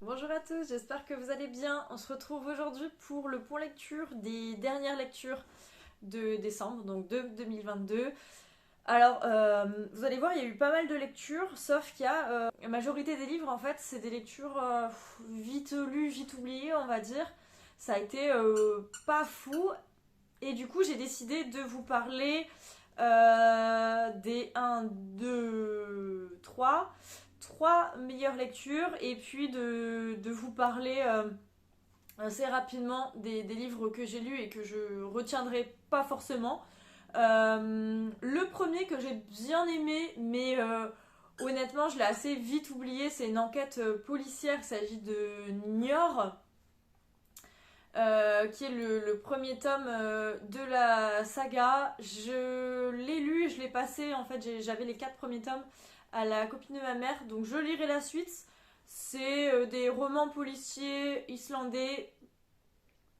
Bonjour à tous, j'espère que vous allez bien. On se retrouve aujourd'hui pour le point lecture des dernières lectures de décembre, donc de 2022. Alors, vous allez voir, il y a eu pas mal de lectures, sauf qu'il y a la majorité des livres, en fait, c'est des lectures vite lues, vite oubliées, on va dire. Ça a été pas fou, et du coup, j'ai décidé de vous parler des 3 meilleures lectures et puis de vous parler assez rapidement des livres que j'ai lus et que je retiendrai pas forcément. Le premier que j'ai bien aimé, mais honnêtement je l'ai assez vite oublié, c'est une enquête policière, il s'agit de Niort. Qui est le premier tome de la saga. Je l'ai lu, je l'ai passé, en fait j'avais les 4 premiers tomes à la copine de ma mère, donc je lirai la suite. C'est des romans policiers islandais,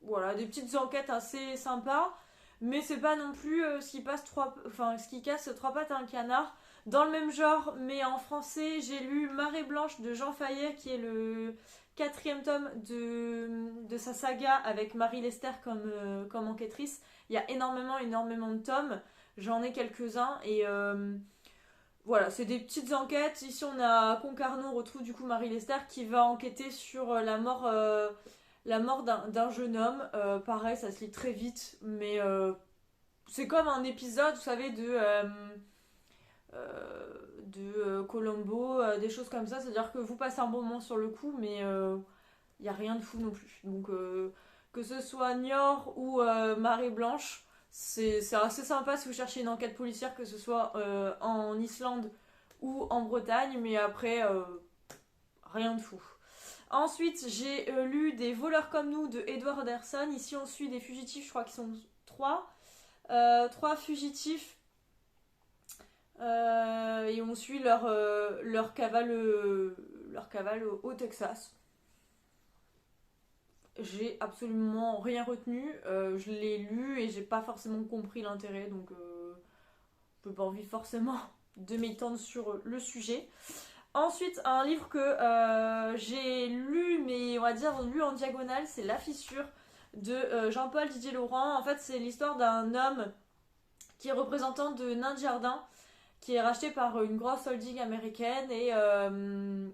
voilà, des petites enquêtes assez sympas, mais c'est pas non plus ce qui casse trois pattes à un canard. Dans le même genre, mais en français, j'ai lu Marée Blanche de Jean Fayet, qui est le 4e tome de sa saga avec Marie Lester comme enquêtrice. Il y a énormément de tomes. J'en ai quelques-uns et voilà, c'est des petites enquêtes. Ici, on a Concarneau, on retrouve du coup Marie Lester qui va enquêter sur la mort d'un jeune homme. Pareil, ça se lit très vite, mais c'est comme un épisode, vous savez, Colombo, des choses comme ça. C'est-à-dire que vous passez un bon moment sur le coup, mais il n'y a rien de fou non plus. Donc, que ce soit Niort ou Marée Blanche, c'est assez sympa si vous cherchez une enquête policière, que ce soit en Islande ou en Bretagne, mais après, rien de fou. Ensuite, j'ai lu Des voleurs comme nous de Edward Anderson. Ici, on suit des fugitifs, je crois qu'ils sont 3. 3 fugitifs et on suit leur cavale au Texas. J'ai absolument rien retenu. Je l'ai lu et j'ai pas forcément compris l'intérêt, donc je n'ai pas envie forcément de m'étendre sur le sujet. Ensuite, un livre que j'ai lu, mais on va dire lu en diagonale, c'est La Fissure de Jean-Paul Didier Laurent. En fait, c'est l'histoire d'un homme qui est représentant de nains de jardin, qui est racheté par une grosse holding américaine et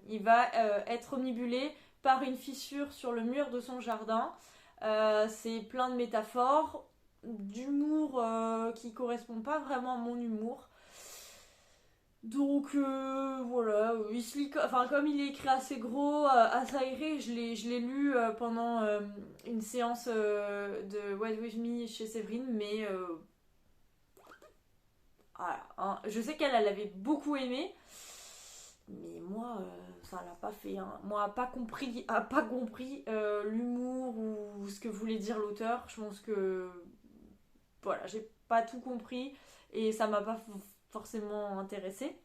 il va être omnibulé par une fissure sur le mur de son jardin. C'est plein de métaphores, d'humour qui correspond pas vraiment à mon humour. Donc voilà, il se lit, enfin, comme il est écrit assez gros, assez aéré, je l'ai lu pendant une séance de Wait With Me chez Séverine, mais voilà, hein. Je sais qu'elle avait beaucoup aimé, mais moi ça l'a pas fait, hein. Moi a pas compris l'humour ou ce que voulait dire l'auteur. Je pense que voilà, j'ai pas tout compris et ça m'a pas forcément intéressé.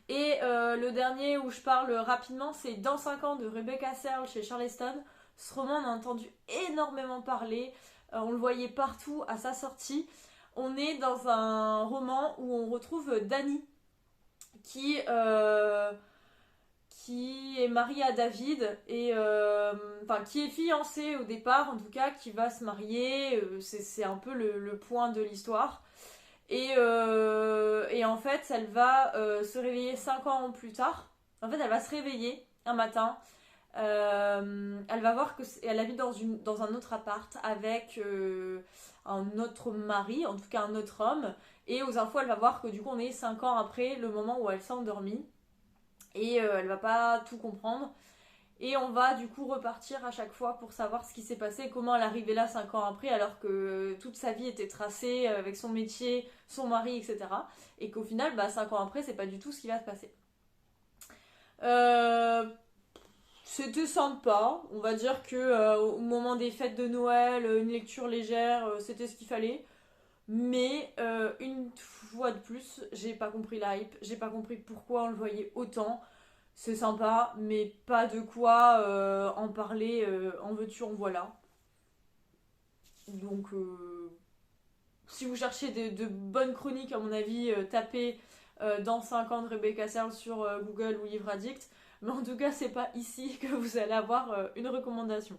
Et le dernier où je parle rapidement, c'est Dans 5 ans de Rebecca Searle chez Charleston. Ce roman, on a entendu énormément parler. On le voyait partout à sa sortie. On est dans un roman où on retrouve Dani, qui, euh, qui est mariée à David, et enfin qui est fiancée au départ, en tout cas, qui va se marier. C'est un peu le point de l'histoire. Et en fait, elle va se réveiller 5 ans plus tard. En fait, elle va se réveiller un matin. Elle va voir qu'elle habite dans un autre appart avec un autre mari, en tout cas un autre homme. Et aux infos, elle va voir que du coup, on est 5 ans après le moment où elle s'est endormie. Et elle va pas tout comprendre. Et on va du coup repartir à chaque fois pour savoir ce qui s'est passé et comment elle est arrivée là 5 ans après, alors que toute sa vie était tracée avec son métier, son mari, etc. Et qu'au final, 5 ans après, c'est pas du tout ce qui va se passer. Euh, C'était sympa, on va dire que au moment des fêtes de Noël, une lecture légère, c'était ce qu'il fallait. Mais une fois de plus, j'ai pas compris la hype, j'ai pas compris pourquoi on le voyait autant. C'est sympa, mais pas de quoi en parler en veux-tu, en voilà. Donc, si vous cherchez de bonnes chroniques, à mon avis, tapez dans 5 ans de Rebecca Searle sur Google ou Livre Addict. mais en tout cas c'est pas ici que vous allez avoir une recommandation.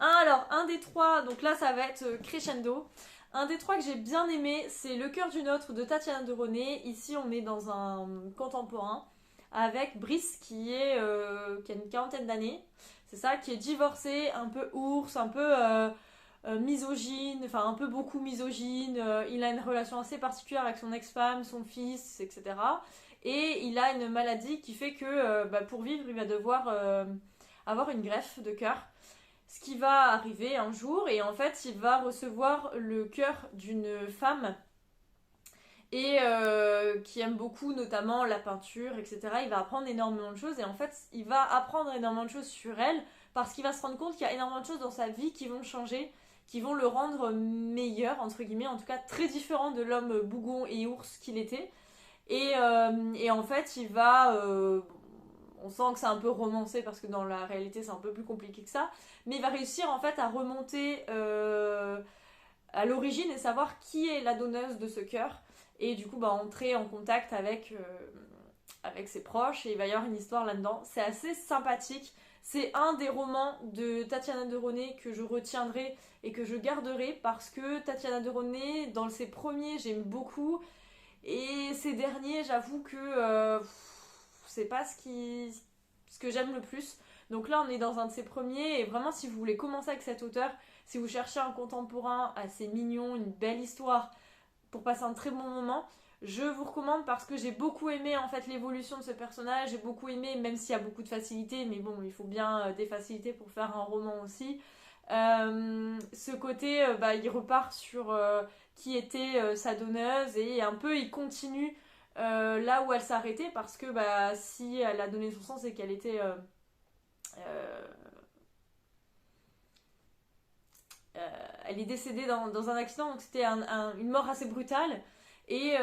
Alors, un des trois, donc là ça va être crescendo. Un des trois que j'ai bien aimé, c'est Le cœur d'une autre de Tatiana de René. Ici on est dans un contemporain avec Brice qui a une quarantaine d'années. C'est ça, qui est divorcé, un peu ours, un peu misogyne, enfin un peu beaucoup misogyne. Il a une relation assez particulière avec son ex-femme, son fils, etc. Et il a une maladie qui fait que pour vivre, il va devoir avoir une greffe de cœur. Ce qui va arriver un jour, et en fait, il va recevoir le cœur d'une femme et qui aime beaucoup notamment la peinture, etc. Il va apprendre énormément de choses et en fait, il va apprendre énormément de choses sur elle parce qu'il va se rendre compte qu'il y a énormément de choses dans sa vie qui vont changer, qui vont le rendre meilleur, entre guillemets, en tout cas très différent de l'homme bougon et ours qu'il était. Et en fait, on sent que c'est un peu romancé parce que dans la réalité, c'est un peu plus compliqué que ça. Mais il va réussir en fait à remonter à l'origine et savoir qui est la donneuse de ce cœur. Et du coup, entrer en contact avec ses proches. Et il va y avoir une histoire là-dedans. C'est assez sympathique. C'est un des romans de Tatiana de René que je retiendrai et que je garderai parce que Tatiana de René, dans ses premiers, j'aime beaucoup. Et ces derniers, j'avoue que c'est pas ce que j'aime le plus. Donc là, on est dans un de ses premiers. Et vraiment, si vous voulez commencer avec cet auteur, si vous cherchez un contemporain assez mignon, une belle histoire, pour passer un très bon moment, je vous recommande parce que j'ai beaucoup aimé en fait l'évolution de ce personnage. J'ai beaucoup aimé, même s'il y a beaucoup de facilité, mais bon, il faut bien des facilités pour faire un roman aussi. Ce côté, il repart sur qui était sa donneuse et un peu il continue là où elle s'arrêtait parce que si elle a donné son sang, c'est qu'elle était euh, elle est décédée dans un accident, donc c'était une mort assez brutale. Et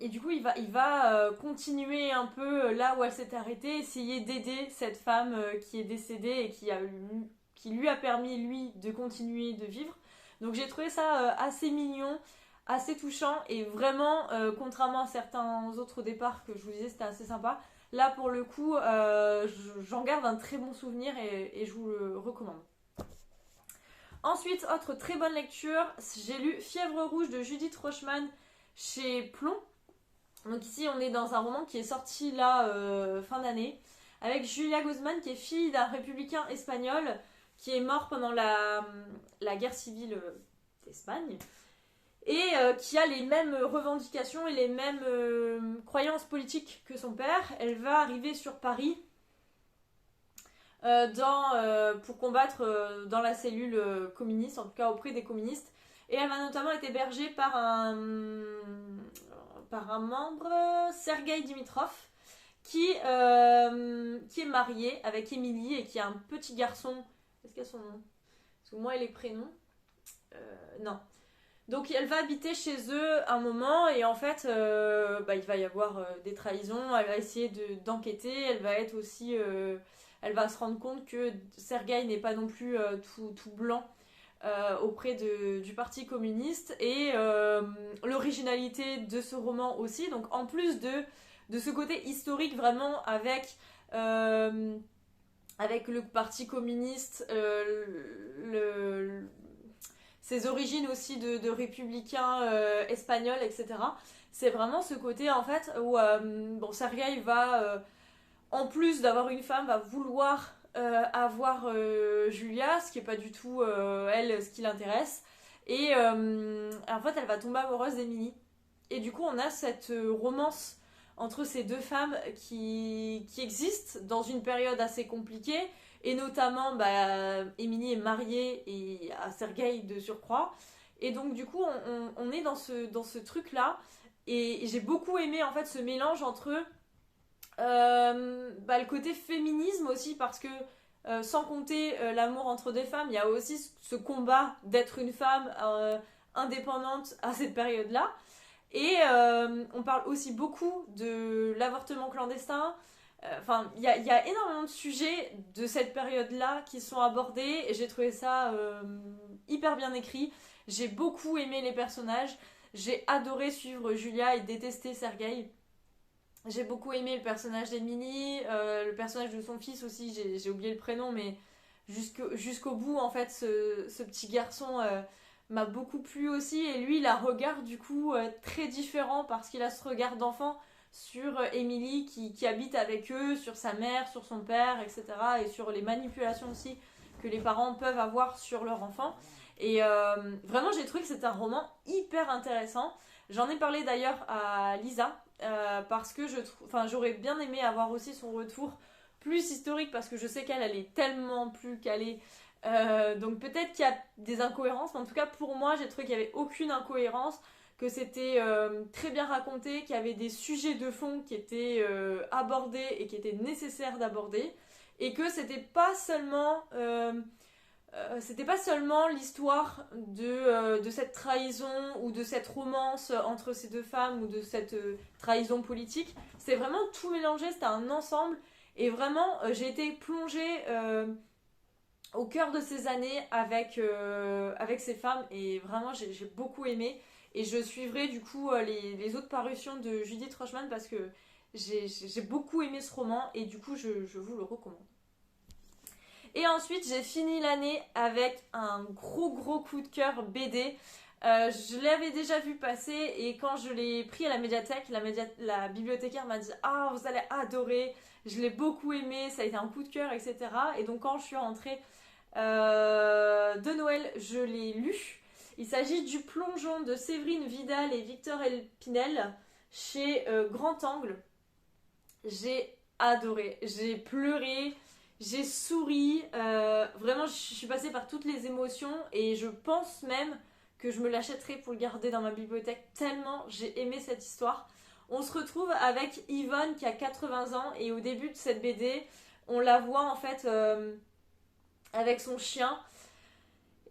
du coup, il va continuer un peu là où elle s'est arrêtée, essayer d'aider cette femme qui est décédée et qui lui a permis, lui, de continuer de vivre. Donc j'ai trouvé ça assez mignon, assez touchant, et vraiment, contrairement à certains autres départs que je vous disais, c'était assez sympa. Là, pour le coup, j'en garde un très bon souvenir et je vous le recommande. Ensuite, autre très bonne lecture, j'ai lu Fièvre rouge de Judith Rochman chez Plomb. Donc ici, on est dans un roman qui est sorti là fin d'année, avec Julia Guzman, qui est fille d'un républicain espagnol qui est mort pendant la guerre civile d'Espagne et qui a les mêmes revendications et les mêmes croyances politiques que son père. Elle va arriver sur Paris pour combattre dans la cellule communiste, en tout cas auprès des communistes. Et elle va notamment être hébergée par un membre, Sergueï Dimitrov, qui est marié avec Émilie et qui a un petit garçon. Est-ce qu'il y a son nom? Parce que moi, et les prénoms. Non. Donc elle va habiter chez eux un moment et en fait il va y avoir des trahisons, elle va essayer d'enquêter, elle va être aussi elle va se rendre compte que Sergueï n'est pas non plus tout blanc auprès du Parti communiste et l'originalité de ce roman aussi, donc en plus de ce côté historique vraiment avec le Parti communiste, ses origines aussi de républicain espagnol, etc. C'est vraiment ce côté en fait où Sergueï va, en plus d'avoir une femme, va vouloir avoir Julia, ce qui n'est pas du tout elle ce qui l'intéresse. Et en fait, elle va tomber amoureuse d'Emily. Et du coup, on a cette romance entre ces deux femmes qui existe dans une période assez compliquée. Et notamment, Emily est mariée et à Sergueï de surcroît. Et donc, du coup, on est dans ce truc-là. Et j'ai beaucoup aimé en fait ce mélange entre le côté féminisme aussi, parce que sans compter l'amour entre des femmes, il y a aussi ce combat d'être une femme indépendante à cette période-là. Et on parle aussi beaucoup de l'avortement clandestin. Enfin, il y a énormément de sujets de cette période-là qui sont abordés et j'ai trouvé ça hyper bien écrit. J'ai beaucoup aimé les personnages. J'ai adoré suivre Julia et détester Sergueï. J'ai beaucoup aimé le personnage d'Emily, le personnage de son fils aussi, j'ai oublié le prénom, mais jusqu'au bout, en fait, ce petit garçon m'a beaucoup plu aussi. Et lui, il a un regard du coup très différent parce qu'il a ce regard d'enfant sur Emily qui habite avec eux, sur sa mère, sur son père, etc. Et sur les manipulations aussi que les parents peuvent avoir sur leur enfant. Et vraiment, j'ai trouvé que c'était un roman hyper intéressant. J'en ai parlé d'ailleurs à Lisa parce que j'aurais bien aimé avoir aussi son retour plus historique parce que je sais qu'elle est tellement plus calée. Donc peut-être qu'il y a des incohérences, mais en tout cas pour moi j'ai trouvé qu'il n'y avait aucune incohérence, que c'était très bien raconté, qu'il y avait des sujets de fond qui étaient abordés et qui étaient nécessaires d'aborder, et que c'était pas seulement l'histoire de cette trahison ou de cette romance entre ces deux femmes ou de cette trahison politique. C'est vraiment tout mélangé, c'était un ensemble. Et vraiment, j'ai été plongée au cœur de ces années avec ces femmes. Et vraiment, j'ai beaucoup aimé. Et je suivrai du coup les autres parutions de Judith Rochman parce que j'ai beaucoup aimé ce roman. Et du coup, je vous le recommande. Et ensuite, j'ai fini l'année avec un gros coup de cœur BD. Je l'avais déjà vu passer et quand je l'ai pris à la médiathèque, la bibliothécaire m'a dit «Ah, vous allez adorer, je l'ai beaucoup aimé, ça a été un coup de cœur, etc.» Et donc quand je suis rentrée de Noël, je l'ai lu. Il s'agit du Plongeon de Séverine Vidal et Victor Elpinel chez Grand Angle. J'ai adoré, j'ai pleuré, j'ai souri, vraiment je suis passée par toutes les émotions et je pense même que je me l'achèterai pour le garder dans ma bibliothèque tellement j'ai aimé cette histoire. On se retrouve avec Yvonne qui a 80 ans et au début de cette BD, on la voit en fait avec son chien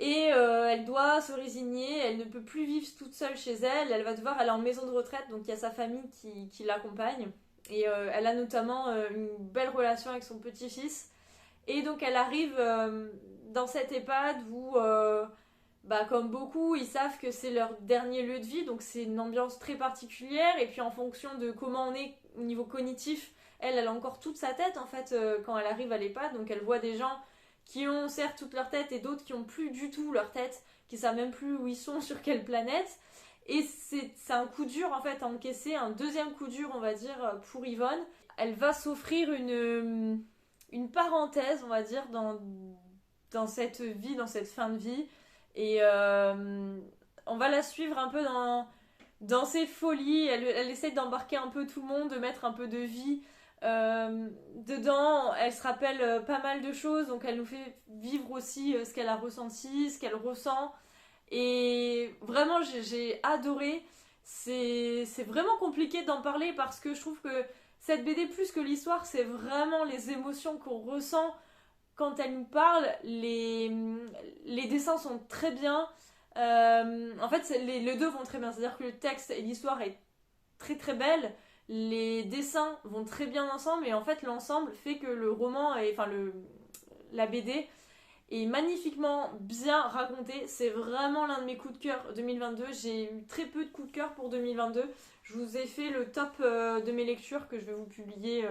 et elle doit se résigner, elle ne peut plus vivre toute seule chez elle, elle va devoir aller en maison de retraite, donc il y a sa famille qui l'accompagne. Et elle a notamment une belle relation avec son petit-fils. Et donc elle arrive dans cette EHPAD où, bah, comme beaucoup, ils savent que c'est leur dernier lieu de vie, donc c'est une ambiance très particulière. Et puis en fonction de comment on est au niveau cognitif, elle a encore toute sa tête en fait quand elle arrive à l'EHPAD. Donc elle voit des gens qui ont certes toute leur tête et d'autres qui ont plus du tout leur tête, qui savent même plus où ils sont, sur quelle planète. Et c'est un coup dur en fait à encaisser, un deuxième coup dur on va dire pour Yvonne. Elle va s'offrir une parenthèse on va dire dans cette vie, dans cette fin de vie. Et on va la suivre un peu dans ses folies. Elle essaie d'embarquer un peu tout le monde, de mettre un peu de vie dedans. Elle se rappelle pas mal de choses, donc elle nous fait vivre aussi ce qu'elle a ressenti, ce qu'elle ressent. Et vraiment, j'ai adoré. C'est vraiment compliqué d'en parler parce que je trouve que cette BD, plus que l'histoire, c'est vraiment les émotions qu'on ressent quand elle nous parle. Les dessins sont très bien. En fait, les deux vont très bien. C'est-à-dire que le texte et l'histoire est très belle. Les dessins vont très bien ensemble. Et en fait, l'ensemble fait que le roman, la BD, est magnifiquement bien raconté. C'est vraiment l'un de mes coups de cœur 2022. J'ai eu très peu de coups de cœur pour 2022. Je vous ai fait le top de mes lectures que je vais vous publier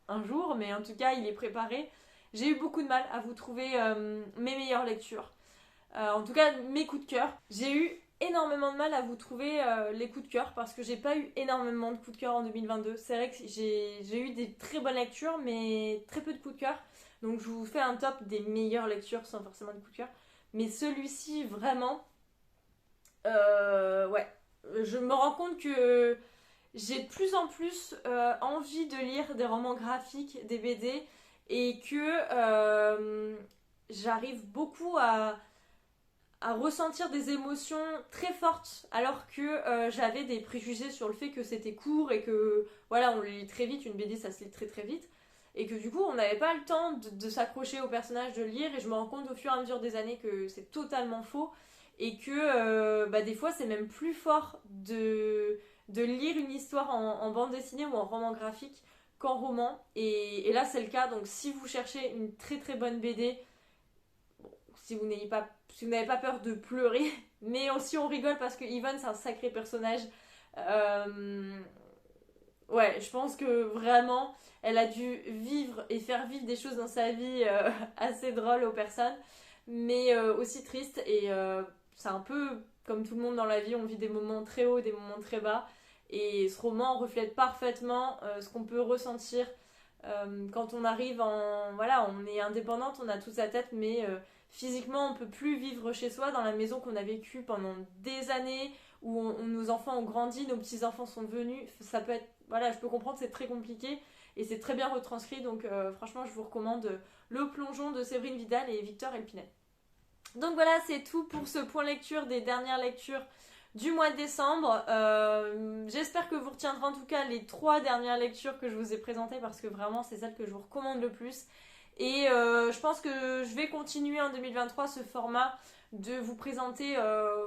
un jour, mais en tout cas, il est préparé. J'ai eu beaucoup de mal à vous trouver mes meilleures lectures. En tout cas, mes coups de cœur. J'ai eu énormément de mal à vous trouver les coups de cœur parce que j'ai pas eu énormément de coups de cœur en 2022. C'est vrai que j'ai eu des très bonnes lectures, mais très peu de coups de cœur. Donc je vous fais un top des meilleures lectures sans forcément de coup de cœur. Mais celui-ci, vraiment, ouais, je me rends compte que j'ai de plus en plus envie de lire des romans graphiques, des BD, et que j'arrive beaucoup à ressentir des émotions très fortes alors que j'avais des préjugés sur le fait que c'était court et que voilà on le lit très vite, une BD ça se lit très vite et que du coup on n'avait pas le temps de s'accrocher au personnage, de lire, et je me rends compte au fur et à mesure des années que c'est totalement faux et que bah, des fois c'est même plus fort de lire une histoire en bande dessinée ou en roman graphique qu'en roman, et là c'est le cas. Donc si vous cherchez une très bonne BD, si vous n'avez pas peur de pleurer, mais aussi on rigole parce que Yvonne c'est un sacré personnage. Euh, Ouais, je pense que vraiment, elle a dû vivre et faire vivre des choses dans sa vie assez drôles aux personnes, mais aussi tristes. Et c'est un peu comme tout le monde dans la vie, on vit des moments très hauts, des moments très bas. Et ce roman reflète parfaitement ce qu'on peut ressentir quand on arrive en... Voilà, on est indépendante, on a toute sa tête, mais physiquement, on peut plus vivre chez soi dans la maison qu'on a vécue pendant des années, où nos enfants ont grandi, nos petits-enfants sont venus. Ça peut être... Voilà, je peux comprendre, c'est très compliqué, et c'est très bien retranscrit, donc franchement, je vous recommande Le Plongeon de Séverine Vidal et Victor Elpinet. Donc voilà, c'est tout pour ce point lecture des dernières lectures du mois de décembre. J'espère que vous retiendrez en tout cas les 3 dernières lectures que je vous ai présentées parce que vraiment c'est celles que je vous recommande le plus. Et je pense que je vais continuer en 2023 ce format de vous présenter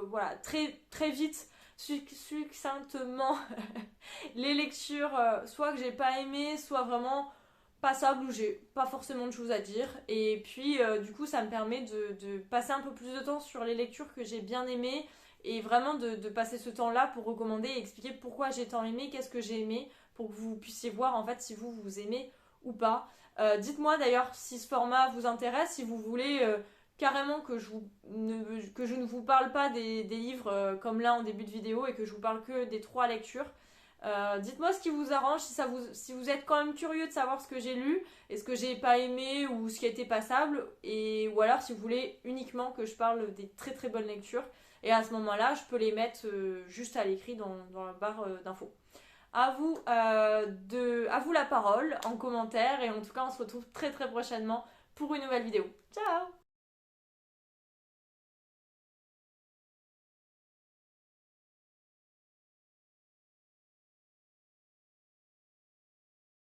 voilà, très, très vite, succinctement les lectures soit que j'ai pas aimé, soit vraiment passable où j'ai pas forcément de choses à dire. Et puis du coup ça me permet de passer un peu plus de temps sur les lectures que j'ai bien aimées et vraiment de passer ce temps-là pour recommander et expliquer pourquoi j'ai tant aimé, qu'est-ce que j'ai aimé, pour que vous puissiez voir en fait si vous aimez ou pas. Dites-moi d'ailleurs si ce format vous intéresse, si vous voulez carrément que je ne vous parle pas des livres comme là en début de vidéo et que je vous parle que des 3 lectures. Dites-moi ce qui vous arrange, si vous êtes quand même curieux de savoir ce que j'ai lu et ce que j'ai pas aimé ou ce qui a été passable, et, ou alors si vous voulez uniquement que je parle des très très bonnes lectures. Et à ce moment-là, je peux les mettre juste à l'écrit dans la barre d'infos. À vous la parole en commentaire, et en tout cas on se retrouve très très prochainement pour une nouvelle vidéo. Ciao!